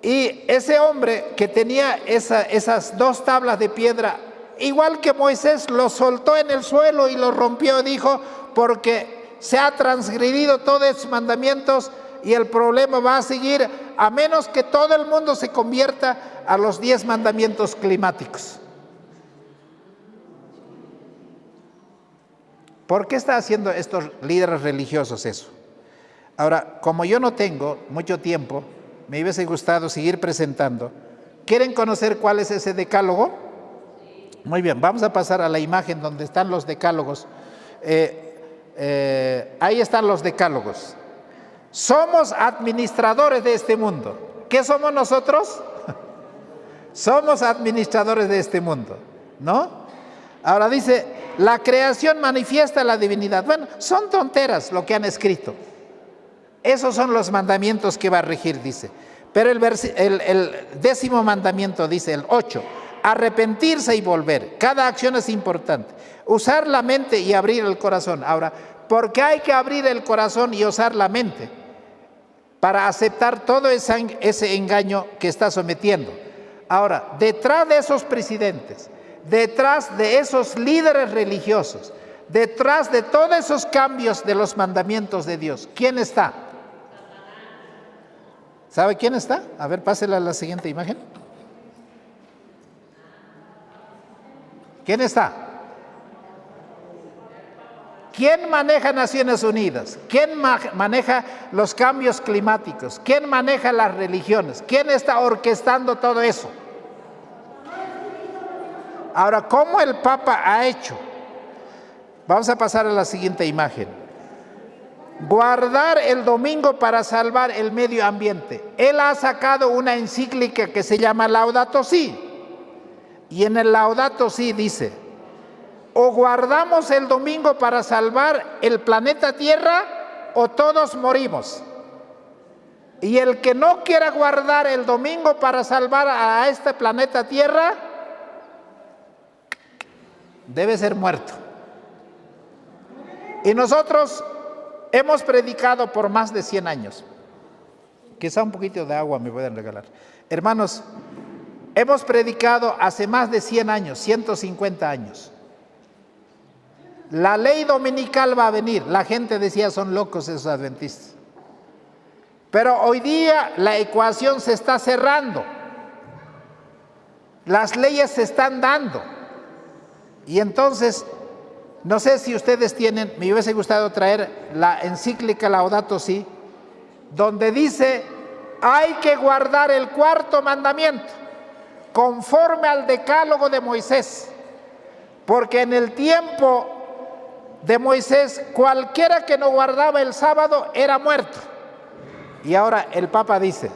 Y ese hombre que tenía esas 2 tablas de piedra, igual que Moisés, lo soltó en el suelo y lo rompió, dijo, porque se ha transgredido todos esos mandamientos y el problema va a seguir a menos que todo el mundo se convierta a los 10 mandamientos climáticos. ¿Por qué están haciendo estos líderes religiosos eso? Ahora, como yo no tengo mucho tiempo, me hubiese gustado seguir presentando. ¿Quieren conocer cuál es ese decálogo? Muy bien, vamos a pasar a la imagen donde están los decálogos. Ahí están los decálogos. Somos administradores de este mundo. ¿Qué somos nosotros? Somos administradores de este mundo, ¿no? Ahora dice, la creación manifiesta la divinidad. Bueno, son tonteras lo que han escrito. Esos son los mandamientos que va a regir, dice. Pero el 10º mandamiento dice, el 8, arrepentirse y volver. Cada acción es importante. Usar la mente y abrir el corazón. Ahora, ¿por qué hay que abrir el corazón y usar la mente? Para aceptar todo ese engaño que está sometiendo. Ahora, detrás de esos presidentes, detrás de esos líderes religiosos, detrás de todos esos cambios de los mandamientos de Dios, ¿quién está? ¿Sabe quién está? A ver, pásela a la siguiente imagen. ¿Quién está? ¿Quién maneja Naciones Unidas? ¿Quién maneja los cambios climáticos? ¿Quién maneja las religiones? ¿Quién está orquestando todo eso? Ahora, ¿cómo el Papa ha hecho? Vamos a pasar a la siguiente imagen. Guardar el domingo para salvar el medio ambiente. Él ha sacado una encíclica que se llama Laudato Si. Y en el Laudato Si dice, o guardamos el domingo para salvar el planeta Tierra o todos morimos. Y el que no quiera guardar el domingo para salvar a este planeta Tierra debe ser muerto. Y nosotros hemos predicado por más de 100 años. Quizá un poquito de agua me pueden regalar. Hermanos, hemos predicado hace más de 100 años, 150 años. La ley dominical va a venir. La gente decía, son locos esos adventistas. Pero hoy día la ecuación se está cerrando. Las leyes se están dando. Y entonces, no sé si ustedes tienen, me hubiese gustado traer la encíclica Laudato Si, donde dice, hay que guardar el 4º mandamiento, conforme al decálogo de Moisés. Porque en el tiempo de Moisés, cualquiera que no guardaba el sábado era muerto. Y ahora el Papa dice,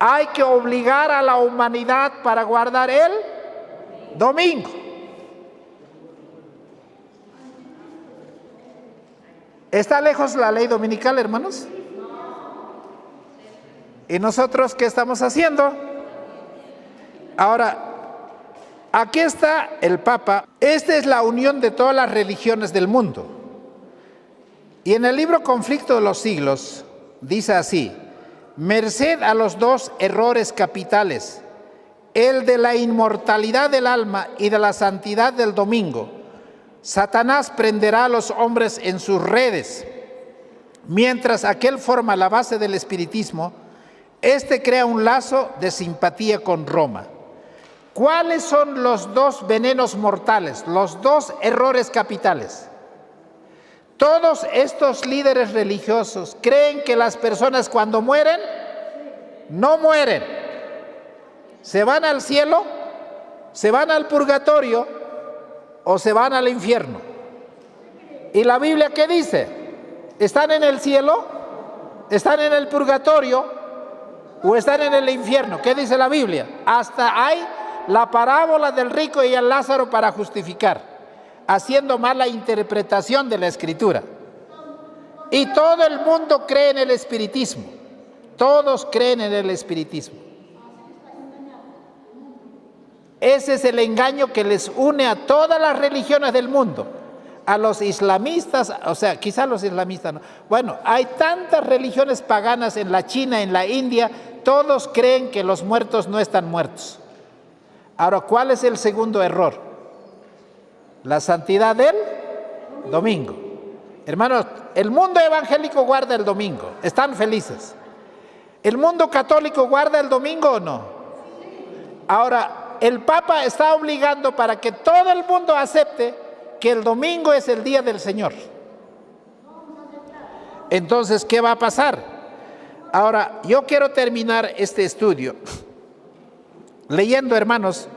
hay que obligar a la humanidad para guardar el domingo. ¿Está lejos la ley dominical, hermanos? ¿Y nosotros qué estamos haciendo? Ahora, aquí está el Papa. Esta es la unión de todas las religiones del mundo. Y en el libro Conflicto de los Siglos, dice así, merced a los 2 errores capitales, el de la inmortalidad del alma y de la santidad del domingo, Satanás prenderá a los hombres en sus redes. Mientras aquel forma la base del espiritismo, este crea un lazo de simpatía con Roma. ¿Cuáles son los 2 venenos mortales, los 2 errores capitales? Todos estos líderes religiosos creen que las personas cuando mueren, no mueren. Se van al cielo, se van al purgatorio o se van al infierno. ¿Y la Biblia qué dice? ¿Están en el cielo? ¿Están en el purgatorio? ¿O están en el infierno? ¿Qué dice la Biblia? Hasta hay la parábola del rico y el Lázaro para justificar, haciendo mala interpretación de la Escritura. Y todo el mundo cree en el espiritismo. Todos creen en el espiritismo. Ese es el engaño que les une a todas las religiones del mundo. a los islamistas, o sea, quizá los islamistas no. Bueno, hay tantas religiones paganas en la China, en la India, todos creen que los muertos no están muertos. Ahora, ¿cuál es el segundo error? La santidad del domingo. Hermanos, el mundo evangélico guarda el domingo, están felices. ¿El mundo católico guarda el domingo o no? Ahora, el Papa está obligando para que todo el mundo acepte que el domingo es el día del Señor. Entonces, ¿qué va a pasar? Ahora, yo quiero terminar este estudio leyendo, hermanos,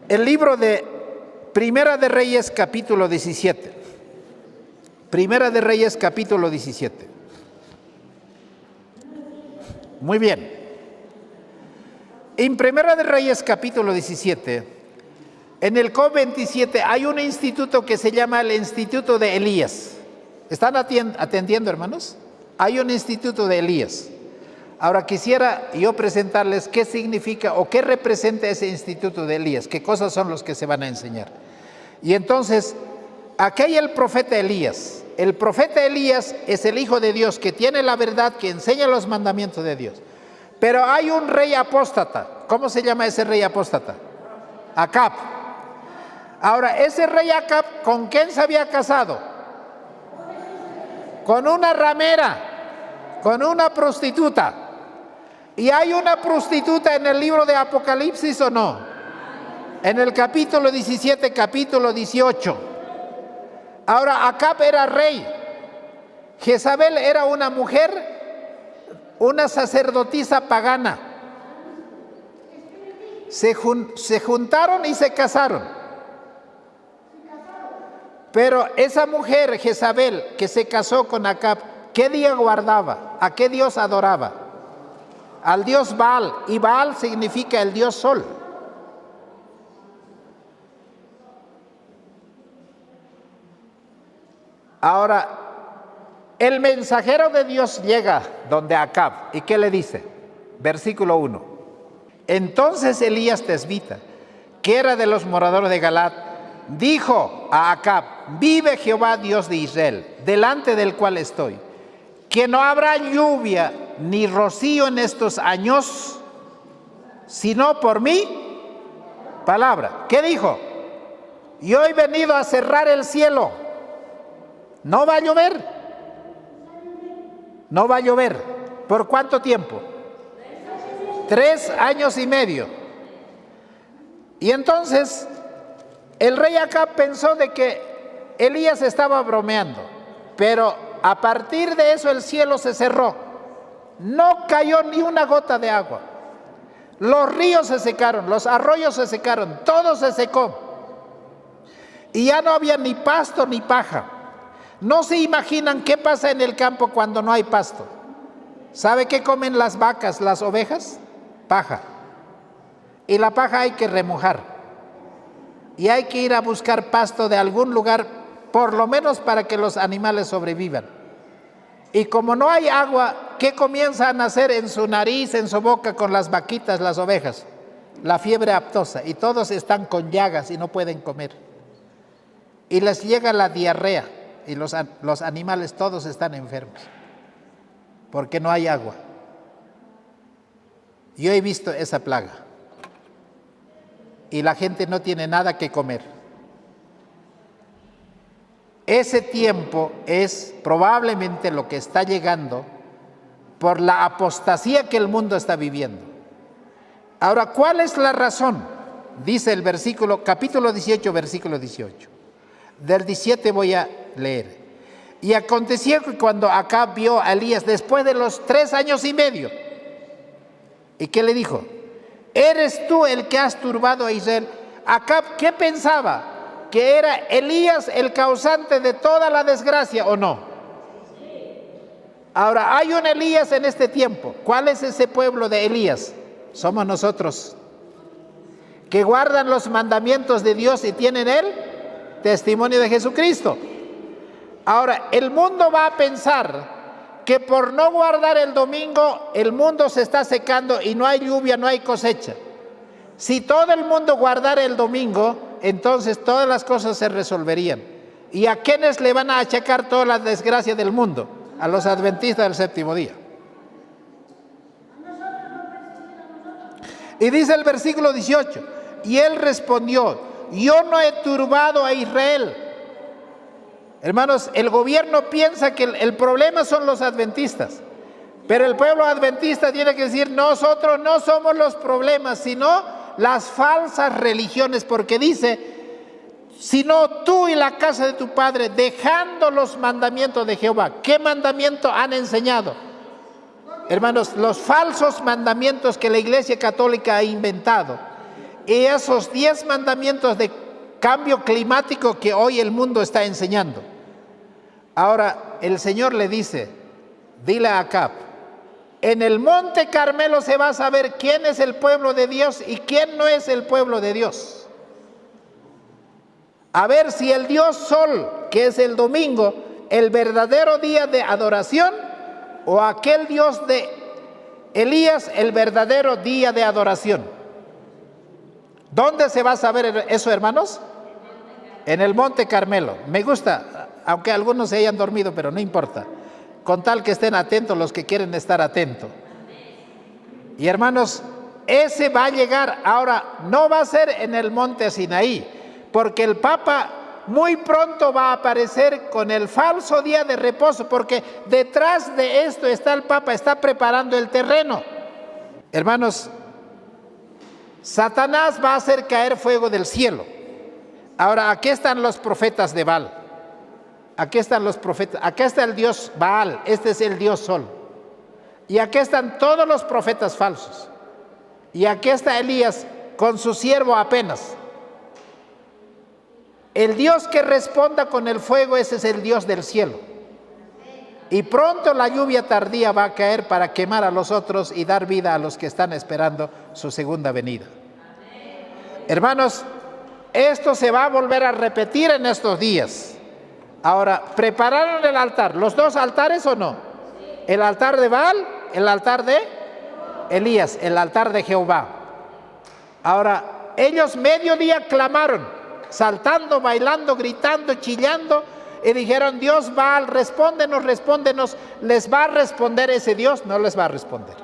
el libro de Primera de Reyes, capítulo 17. Primera de Reyes, capítulo 17. Muy bien. En Primera de Reyes, capítulo 17, en el COP 27 hay un instituto que se llama el Instituto de Elías. ¿Están atendiendo, hermanos? Hay un instituto de Elías. Ahora quisiera yo presentarles qué significa o qué representa ese instituto de Elías, qué cosas son los que se van a enseñar. Y entonces, aquí hay el profeta Elías. El profeta Elías es el Hijo de Dios que tiene la verdad, que enseña los mandamientos de Dios. Pero hay un rey apóstata. ¿Cómo se llama ese rey apóstata? Acab. Ahora, ese rey Acab, ¿con quién se había casado? Con una ramera, con una prostituta. ¿Y hay una prostituta en el libro de Apocalipsis o no? En el capítulo 17, capítulo 18. Ahora, Acab era rey. Jezabel era una mujer, una sacerdotisa pagana. Se juntaron y se casaron. Pero esa mujer, Jezabel, que se casó con Acab, ¿qué día guardaba? ¿A qué Dios adoraba? Al dios Baal. Y Baal significa el dios sol. Ahora, el mensajero de Dios llega donde Acab. ¿Y qué le dice? Versículo 1. Entonces Elías tesbita, que era de los moradores de Galaad, dijo a Acab: vive Jehová Dios de Israel, delante del cual estoy, que no habrá lluvia ni rocío en estos años, sino por mi palabra. ¿Qué dijo? Yo he venido a cerrar el cielo. No va a llover. No va a llover. ¿Por cuánto tiempo? 3 años y medio. Y entonces el rey Acab pensó de que Elías estaba bromeando, pero a partir de eso el cielo se cerró. No cayó ni una gota de agua. Los ríos se secaron, los arroyos se secaron, todo se secó. Y ya no había ni pasto ni paja. No se imaginan qué pasa en el campo cuando no hay pasto. ¿Sabe qué comen las vacas, las ovejas? Paja. Y la paja hay que remojar. Y hay que ir a buscar pasto de algún lugar, por lo menos para que los animales sobrevivan. Y como no hay agua, ¿qué comienzan a hacer en su nariz, en su boca con las vaquitas, las ovejas? La fiebre aftosa. Y todos están con llagas y no pueden comer. Y les llega la diarrea. Y los animales todos están enfermos, porque no hay agua. Yo he visto esa plaga. Y la gente no tiene nada que comer. Ese tiempo es probablemente lo que está llegando por la apostasía que el mundo está viviendo. Ahora, ¿cuál es la razón? Dice el versículo, capítulo 18, versículo 18. Del 17 voy a leer. Y aconteció que cuando Acab vio a Elías después de los 3 años y medio, ¿y qué le dijo? ¿Eres tú el que has turbado a Israel? Acab, ¿qué pensaba? ¿Que era Elías el causante de toda la desgracia o no? Ahora, hay un Elías en este tiempo. ¿Cuál es ese pueblo de Elías? Somos nosotros, que guardan los mandamientos de Dios y tienen el testimonio de Jesucristo. Ahora, el mundo va a pensar que por no guardar el domingo, el mundo se está secando y no hay lluvia, no hay cosecha. Si todo el mundo guardara el domingo, entonces todas las cosas se resolverían. ¿Y a quiénes le van a achacar toda la desgracia del mundo? A los adventistas del séptimo día. Y dice el versículo 18, y él respondió, yo no he turbado a Israel. Hermanos, el gobierno piensa que el problema son los adventistas, pero el pueblo adventista tiene que decir, nosotros no somos los problemas, sino las falsas religiones, porque dice, sino tú y la casa de tu padre, dejando los mandamientos de Jehová. ¿Qué mandamiento han enseñado? Hermanos, los falsos mandamientos que la Iglesia Católica ha inventado. Y esos 10 mandamientos de cambio climático que hoy el mundo está enseñando. Ahora, el Señor le dice, dile a Acab, en el monte Carmelo se va a saber quién es el pueblo de Dios y quién no es el pueblo de Dios. A ver si el Dios Sol, que es el domingo, el verdadero día de adoración, o aquel Dios de Elías, el verdadero día de adoración. ¿Dónde se va a saber eso, hermanos? En el monte Carmelo. Me gusta, aunque algunos se hayan dormido, pero no importa. Con tal que estén atentos los que quieren estar atentos. Y hermanos, ese va a llegar. Ahora, no va a ser en el monte Sinaí, porque el Papa muy pronto va a aparecer con el falso día de reposo, porque detrás de esto está el Papa, está preparando el terreno. Hermanos, Satanás va a hacer caer fuego del cielo. Ahora, aquí están los profetas de Baal. Aquí están los profetas, acá está el Dios Baal, este es el Dios Sol. Y aquí están todos los profetas falsos. Y aquí está Elías con su siervo apenas. El Dios que responda con el fuego, ese es el Dios del cielo. Y pronto la lluvia tardía va a caer para quemar a los otros y dar vida a los que están esperando su segunda venida. Hermanos, esto se va a volver a repetir en estos días. Ahora, ¿prepararon el altar? ¿Los dos altares o no? El altar de Baal, el altar de Elías, el altar de Jehová. Ahora, ellos mediodía clamaron, saltando, bailando, gritando, chillando, y dijeron, Dios Baal, respóndenos, respóndenos. ¿Les va a responder ese Dios? No les va a responder.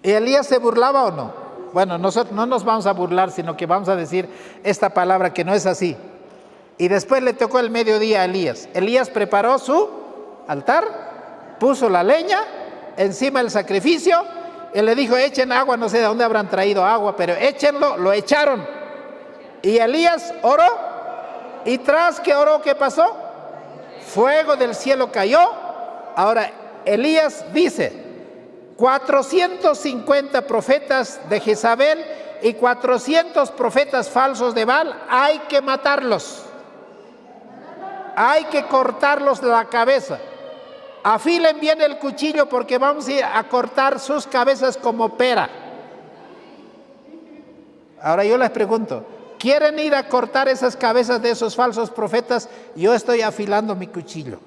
¿Y Elías se burlaba o no? Bueno, nosotros no nos vamos a burlar, sino que vamos a decir esta palabra que no es así. Y después le tocó el mediodía a Elías. Elías preparó su altar, puso la leña encima del sacrificio, y le dijo, echen agua, no sé de dónde habrán traído agua, pero échenlo, lo echaron. Y Elías oró, y tras que oró, ¿qué pasó? Fuego del cielo cayó. Ahora, Elías dice, 450 profetas de Jezabel y 400 profetas falsos de Baal, hay que matarlos. Hay que cortarlos la cabeza. Afilen bien el cuchillo porque vamos a ir a cortar sus cabezas como pera. Ahora yo les pregunto, ¿quieren ir a cortar esas cabezas de esos falsos profetas? Yo estoy afilando mi cuchillo.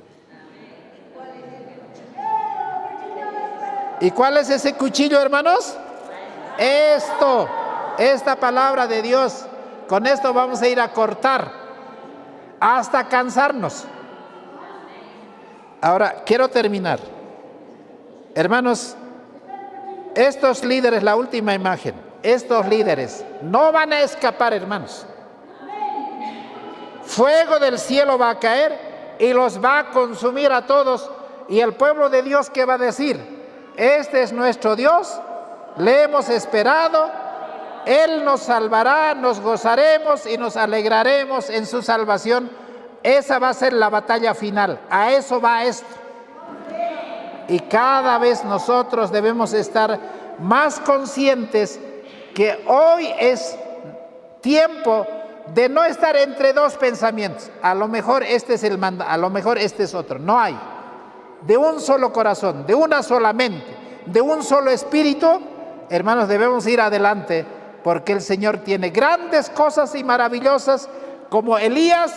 ¿Y cuál es ese cuchillo, hermanos? Esta palabra de Dios. Con esto vamos a ir a cortar hasta cansarnos. Ahora, quiero terminar. Hermanos, estos líderes, la última imagen, estos líderes no van a escapar, hermanos. Fuego del cielo va a caer y los va a consumir a todos. Y el pueblo de Dios, ¿qué va a decir? Este es nuestro Dios, le hemos esperado, Él nos salvará, nos gozaremos y nos alegraremos en su salvación. Esa va a ser la batalla final, a eso va esto. Y cada vez nosotros debemos estar más conscientes que hoy es tiempo de no estar entre dos pensamientos. A lo mejor este es el mandato, a lo mejor este es otro. No hay. De un solo corazón, de una sola mente, de un solo espíritu, hermanos, debemos ir adelante porque el Señor tiene grandes cosas y maravillosas, como Elías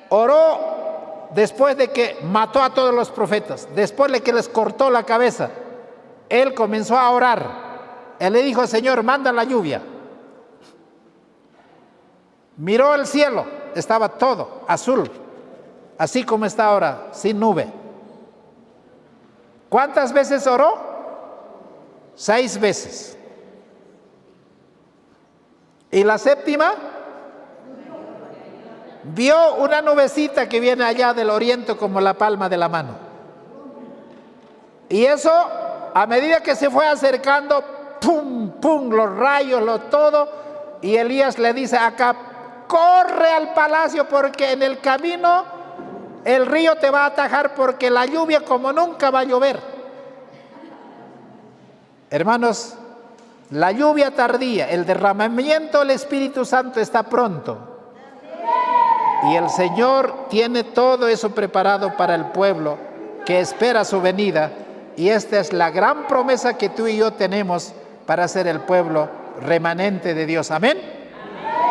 oró después de que mató a todos los profetas, después de que les cortó la cabeza. Él comenzó a orar. Él le dijo, Señor, manda la lluvia. Miró el cielo, estaba todo azul, así como está ahora, sin nube. ¿Cuántas veces oró? 6 veces. ¿Y la séptima? Vio una nubecita que viene allá del oriente como la palma de la mano. Y eso, a medida que se fue acercando, pum, pum, los rayos, lo todo. Y Elías le dice a Acab: corre al palacio porque en el camino el río te va a atajar porque la lluvia como nunca va a llover. Hermanos, la lluvia tardía, el derramamiento del Espíritu Santo está pronto. Y el Señor tiene todo eso preparado para el pueblo que espera su venida. Y esta es la gran promesa que tú y yo tenemos para ser el pueblo remanente de Dios. Amén.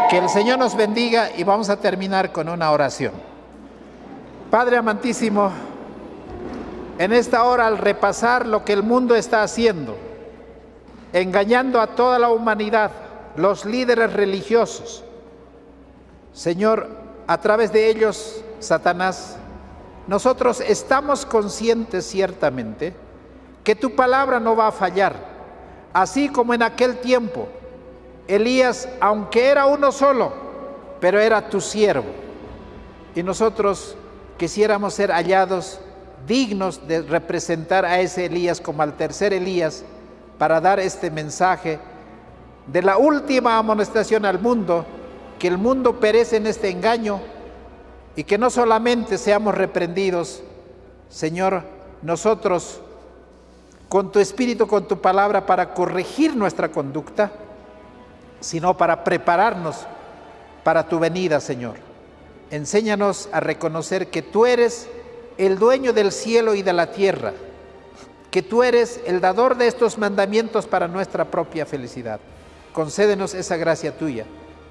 Que el Señor nos bendiga y vamos a terminar con una oración. Padre amantísimo, en esta hora, al repasar lo que el mundo está haciendo, engañando a toda la humanidad, los líderes religiosos, Señor, a través de ellos, Satanás, nosotros estamos conscientes ciertamente que tu palabra no va a fallar, así como en aquel tiempo Elías, aunque era uno solo, pero era tu siervo, y nosotros quisiéramos ser hallados dignos de representar a ese Elías como al tercer Elías, para dar este mensaje de la última amonestación al mundo, que el mundo perece en este engaño y que no solamente seamos reprendidos, Señor, nosotros con tu Espíritu, con tu palabra para corregir nuestra conducta, sino para prepararnos para tu venida, Señor. Enséñanos a reconocer que tú eres el dueño del cielo y de la tierra, que tú eres el dador de estos mandamientos para nuestra propia felicidad. Concédenos esa gracia tuya,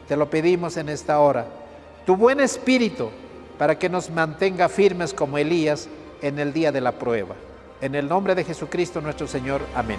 te lo pedimos en esta hora. Tu buen espíritu para que nos mantenga firmes como Elías en el día de la prueba. En el nombre de Jesucristo nuestro Señor. Amén.